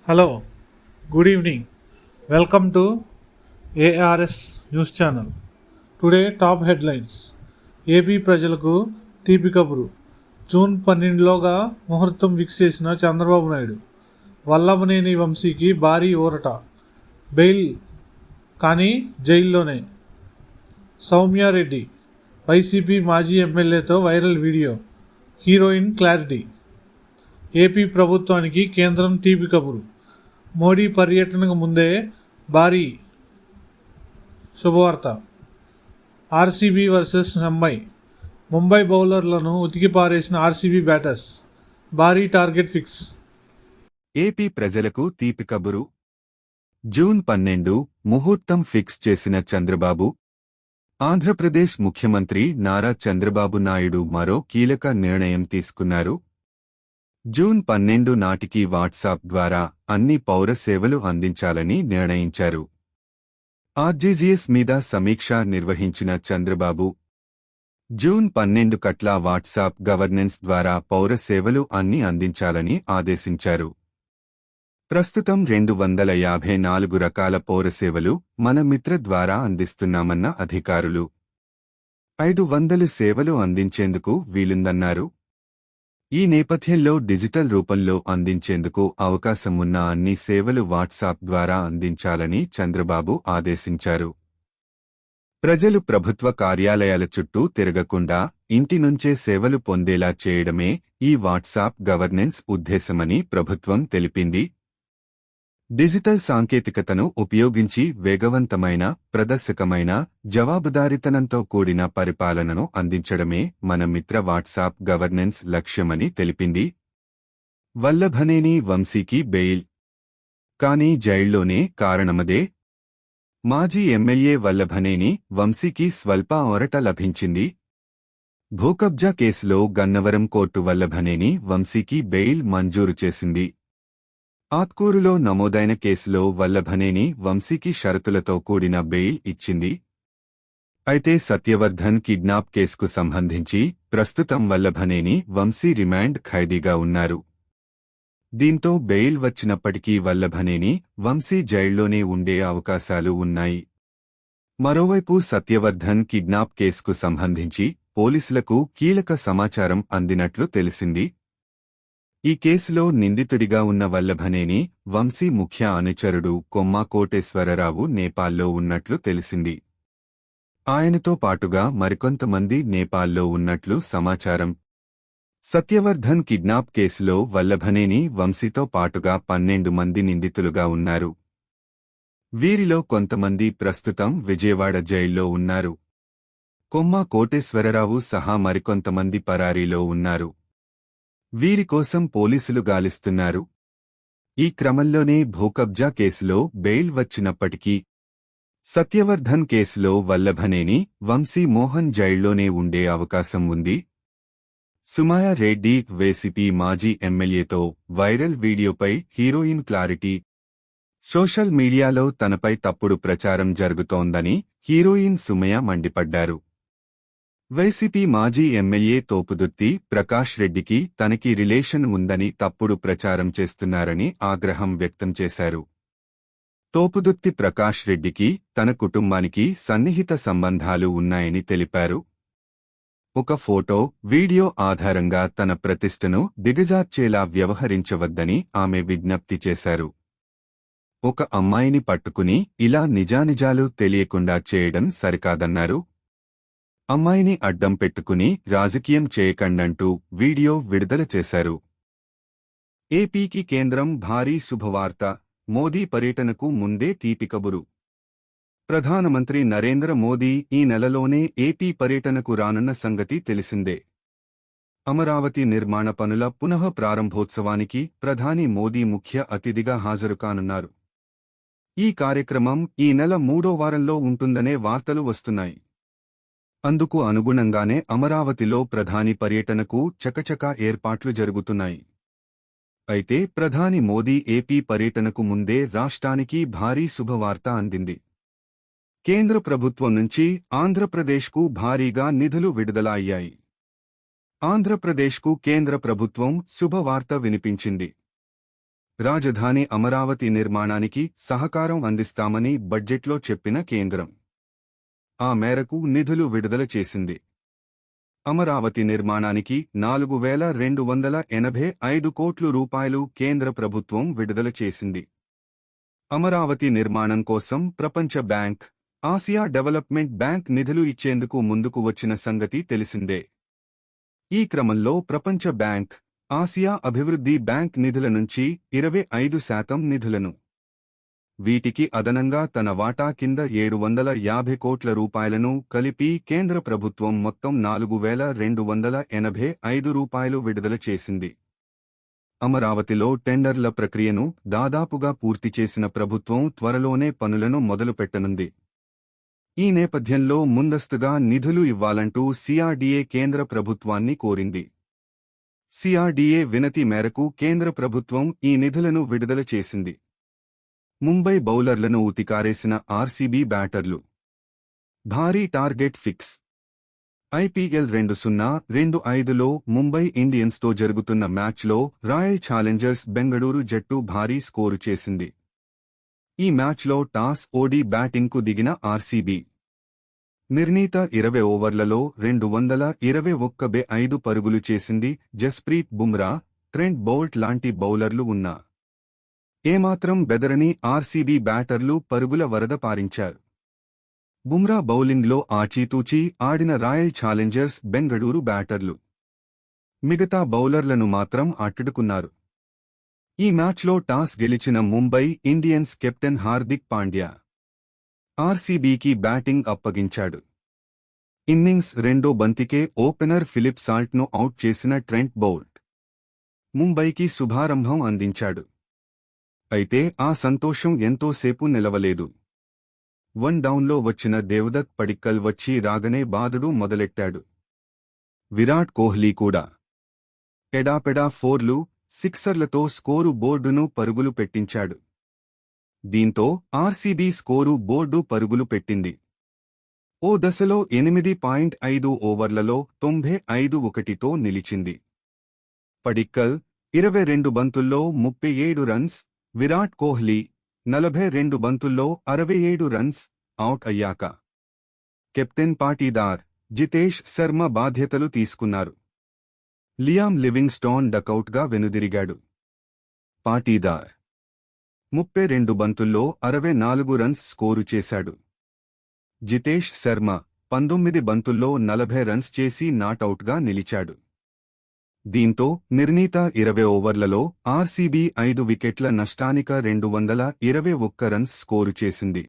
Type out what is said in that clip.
Hello, good evening. Welcome to ARS News Channel. Today top headlines. AP ప్రజలకు తీపి కబురు. June 12లోగా ముహూర్తం fix చేసిన చంద్రబాబు నాయుడు. వల్లభనేని వంశీకి భారీ ఊరట. బెయిల్ కానీ జైల్లోనే. సౌమ్యారెడ్డి వైసీపీ మాజీ ఎమ్మెల్యేతో viral video. Heroine clarity. AP ప్రభుత్వానికి కేంద్రం తీపి కబురు. మోడీ పర్యటనకు ముందే భారీ శుభవార్త. ఆర్సీబీ వర్సెస్ ముంబై బౌలర్లను ఉతికిపారేసిన ఆర్సీబీ బ్యాటర్స్. భారీ టార్గెట్ ఫిక్స్. ఏపీ ప్రజలకు తీపి కబురు. జూన్ 12 ముహూర్తం ఫిక్స్ చేసిన చంద్రబాబు. ఆంధ్రప్రదేశ్ ముఖ్యమంత్రి నారా చంద్రబాబు నాయుడు మరో కీలక నిర్ణయం తీసుకున్నారు. జూన్ 12 నాటికి వాట్సాప్ ద్వారా అన్ని పౌర సేవలు అందించాలని నిర్ణయించారు. ఆర్జీజీఎస్ మీద సమీక్ష నిర్వహించిన చంద్రబాబు జూన్ 12 కట్ల వాట్సాప్ గవర్నెన్స్ ద్వారా పౌర సేవలు అన్ని అందించాలని ఆదేశించారు. ప్రస్తుతం 254 రకాల పౌర సేవలు మన మిత్ర ద్వారా అందిస్తున్నామన్న అధికారులు 500 సేవలు అందించేందుకు వీలుందన్నారు. ఈ నేపథ్యంలో డిజిటల్ రూపంలో అందించేందుకు అవకాశం ఉన్న అన్ని సేవలు వాట్సాప్ ద్వారా అందించాలని చంద్రబాబు ఆదేశించారు. ప్రజలు ప్రభుత్వ కార్యాలయాల చుట్టూ తిరగకుండా ఇంటి నుంచే సేవలు పొందేలా చేయడమే ఈ వాట్సాప్ గవర్నెన్స్ ఉద్దేశమని ప్రభుత్వం తెలిపింది. డిజిటల్ సాంకేతికతను ఉపయోగించి వేగవంతమైన, ప్రదర్శకమైన, జవాబుదారీతనంతో కూడిన పరిపాలనను అందించడమే మన మిత్ర వాట్సాప్ గవర్నెన్స్ లక్ష్యమని తెలిపింది. వల్లభనేని వంశీకి బెయిల్ కానీ జైల్లోనే కారణమదే. మాజీ ఎమ్మెల్యే వల్లభనేని వంశీకి స్వల్ప ఊరట లభించింది. భూకబ్జా కేసులో గన్నవరం కోర్టు వల్లభనేని వంశీకి బెయిల్ మంజూరు చేసింది. ఆత్కూరులో నమోదైన కేసులో వల్లభనేని వంశీకి షరతులతో కూడిన బెయిల్ ఇచ్చింది. అయితే సత్యవర్ధన్ కిడ్నాప్ కేసుకు సంబంధించి ప్రస్తుతం వల్లభనేని వంశీ రిమాండ్ ఖైదీగా ఉన్నారు. దీంతో బెయిల్ వచ్చినప్పటికీ వల్లభనేని వంశీ జైల్లోనే ఉండే అవకాశాలు ఉన్నాయి. మరోవైపు సత్యవర్ధన్ కిడ్నాప్ కేసుకు సంబంధించి పోలీసులకు కీలక సమాచారం అందినట్లు తెలిసింది. ఈ కేసులో నిందితుడిగా ఉన్న వల్లభనేని వంశీ ముఖ్య అనుచరుడు కొమ్మా కోటేశ్వరరావు నేపాల్లో ఉన్నట్లు తెలిసింది. ఆయనతో పాటుగా మరికొంతమంది నేపాల్లో ఉన్నట్లు సమాచారం. సత్యవర్ధన్ కిడ్నాప్ కేసులో వల్లభనేని వంశీతో పాటుగా 12 మంది నిందితులుగా ఉన్నారు. వీరిలో కొంతమంది ప్రస్తుతం విజయవాడ జైల్లో ఉన్నారు. కొమ్మా కోటేశ్వరరావు సహా మరికొంతమంది పరారీలో ఉన్నారు. వీరి కోసం పోలీసులు గాలిస్తున్నారు. ఈ క్రమంలోనే భూకబ్జా కేసులో బెయిల్ వచ్చినప్పటికీ సత్యవర్ధన్ కేసులో వల్లభనేని వంశీ మోహన్ జైల్లోనే ఉండే అవకాశం ఉంది. సుమాయా రెడ్డి వైసీపీ మాజీ ఎమ్మెల్యేతో వైరల్ వీడియోపై హీరోయిన్ క్లారిటీ. సోషల్ మీడియాలో తనపై తప్పుడు ప్రచారం జరుగుతోందని హీరోయిన్ సుమయ మండిపడ్డారు. వైసీపీ మాజీ ఎమ్మెల్యే తోపుదుర్తి ప్రకాష్ రెడ్డికి తనకి రిలేషన్ ఉందని తప్పుడు ప్రచారం చేస్తున్నారని ఆగ్రహం వ్యక్తం చేశారు. తోపుదుర్తి ప్రకాష్ రెడ్డికి తన కుటుంబానికి సన్నిహిత సంబంధాలు ఉన్నాయని తెలిపారు. ఒక ఫోటో, వీడియో ఆధారంగా తన ప్రతిష్టను దిగజార్చేలా వ్యవహరించవద్దని ఆమె విజ్ఞప్తి చేశారు. ఒక అమ్మాయిని పట్టుకుని ఇలా నిజానిజాలు తెలియకుండా చేయడం సరికాదన్నారు. అమ్మాయిని అడ్డం పెట్టుకుని రాజకీయం చేయకండంటూ వీడియో విడుదల చేశారు. ఏపీకి కేంద్రం భారీ శుభవార్త. మోదీ పర్యటనకు ముందే తీపి కబురు. ప్రధానమంత్రి నరేంద్ర మోదీ ఈ నెలలోనే ఏపీ పర్యటనకు రానున్న సంగతి తెలిసిందే. అమరావతి నిర్మాణ పనుల పునః ప్రారంభోత్సవానికి ప్రధాని మోదీ ముఖ్య అతిథిగా హాజరు కానున్నారు. ఈ కార్యక్రమం ఈ నెల 3వ వారంలో ఉంటుందనే వార్తలు వస్తున్నాయి. అందుకు అనుగుణంగానే అమరావతిలో ప్రధాని పర్యటనకు చకచకా ఏర్పాట్లు జరుగుతున్నాయి. అయితే ప్రధాని మోదీ ఏపీ పర్యటనకు ముందే రాష్ట్రానికి భారీ శుభవార్త అందింది. కేంద్ర ప్రభుత్వం నుంచి ఆంధ్రప్రదేశ్కు భారీగా నిధులు విడుదల అయ్యాయి. ఆంధ్రప్రదేశ్కు కేంద్ర ప్రభుత్వం శుభవార్త వినిపించింది. రాజధాని అమరావతి నిర్మాణానికి సహకారం అందిస్తామని బడ్జెట్లో చెప్పిన కేంద్రం ఆ మేరకు నిధులు విడుదల చేసింది. అమరావతి నిర్మాణానికి 4,285 కోట్ల రూపాయలు కేంద్ర ప్రభుత్వం విడుదల చేసింది. అమరావతి నిర్మాణం కోసం ప్రపంచ బ్యాంక్, ఆసియా డెవలప్మెంట్ బ్యాంక్ నిధులు ఇచ్చేందుకు ముందుకు వచ్చిన సంగతి తెలిసిందే. ఈ క్రమంలో ప్రపంచ బ్యాంక్, ఆసియా అభివృద్ధి బ్యాంక్ నిధుల నుంచి 25% నిధులను, వీటికి అదనంగా తన వాటా కింద 750 కోట్ల రూపాయలను కలిపి కేంద్ర ప్రభుత్వం మొత్తం 4,285 రూపాయలు విడుదల చేసింది. అమరావతిలో టెండర్ల ప్రక్రియను దాదాపుగా పూర్తి చేసిన ప్రభుత్వం త్వరలోనే పనులను మొదలుపెట్టనుంది. ఈ నేపథ్యంలో ముందస్తుగా నిధులు ఇవ్వాలంటూ సిఆర్డీఏ కేంద్ర ప్రభుత్వాన్ని కోరింది. సిఆర్డీఏ వినతి మేరకు కేంద్ర ప్రభుత్వం ఈ నిధులను విడుదల చేసింది. ముంబై బౌలర్లను ఉతికారేసిన ఆర్సీబీ బ్యాటర్లు. భారీ టార్గెట్ ఫిక్స్. ఐపీఎల్ 2025లో ముంబై ఇండియన్స్తో జరుగుతున్న మ్యాచ్లో రాయల్ ఛాలెంజర్స్ బెంగళూరు జట్టు భారీ స్కోరు చేసింది. ఈ మ్యాచ్లో టాస్ ఓడి బ్యాటింగ్కు దిగిన ఆర్సీబీ నిర్ణీత 20 ఓవర్లలో 221 పరుగులు చేసింది. జస్ప్రీత్ బుమ్రా, ట్రెంట్ బౌల్ట్ లాంటి బౌలర్లు ఉన్నా ఏమాత్రం బెదరని ఆర్సీబీ బ్యాటర్లు పరుగుల వరద పారించారు. బుమ్రా బౌలింగ్లో ఆచీతూచీ ఆడిన రాయల్ ఛాలెంజర్స్ బెంగళూరు బ్యాటర్లు మిగతా బౌలర్లను మాత్రం అట్టుడుకున్నారు. ఈ మ్యాచ్లో టాస్ గెలిచిన ముంబై ఇండియన్స్ కెప్టెన్ హార్దిక్ పాండ్యా ఆర్సీబీకి బ్యాటింగ్ అప్పగించాడు. ఇన్నింగ్స్ రెండో బంతికే ఓపెనర్ ఫిలిప్ సాల్ట్ను అవుట్ చేసిన ట్రెంట్ బౌల్ట్ ముంబైకి శుభారంభం అందించాడు. అయితే ఆ సంతోషం ఎంతోసేపు నిలవలేదు. 1 డౌన్లో వచ్చిన దేవదత్ పడిక్కల్ వచ్చి రాగనే బాదుడు మొదలెట్టాడు. విరాట్ కోహ్లీ కూడా పెడాపెడా 4లు, 6లతో స్కోరు బోర్డును పరుగులు పెట్టించాడు. దీంతో ఆర్సీబీ స్కోరు బోర్డు పరుగులు పెట్టింది. ఓ దశలో 8.5 ఓవర్లలో 95-1తో నిలిచింది. పడిక్కల్ 22 బంతుల్లో 37 రన్స్, విరాట్ కోహ్లీ 42 బంతుల్లో 67 రన్స్ అవుట్ అయ్యాక కెప్టెన్ పాటీదార్, జితేష్ శర్మ బాధ్యతలు తీసుకున్నారు. లియామ్ లివింగ్స్టోన్ డకౌట్గా వెనుదిరిగాడు. పాటీదార్ 32 బంతుల్లో 64 రన్స్ స్కోరు చేశాడు. జితేష్ శర్మ 19 బంతుల్లో 40 రన్స్ చేసి నాటౌట్గా నిలిచాడు. దీంతో నిర్ణీత 20 ఓవర్లలో ఆర్సీబీ 5 వికెట్ల నష్టానిక 221 రన్స్ స్కోరు చేసింది.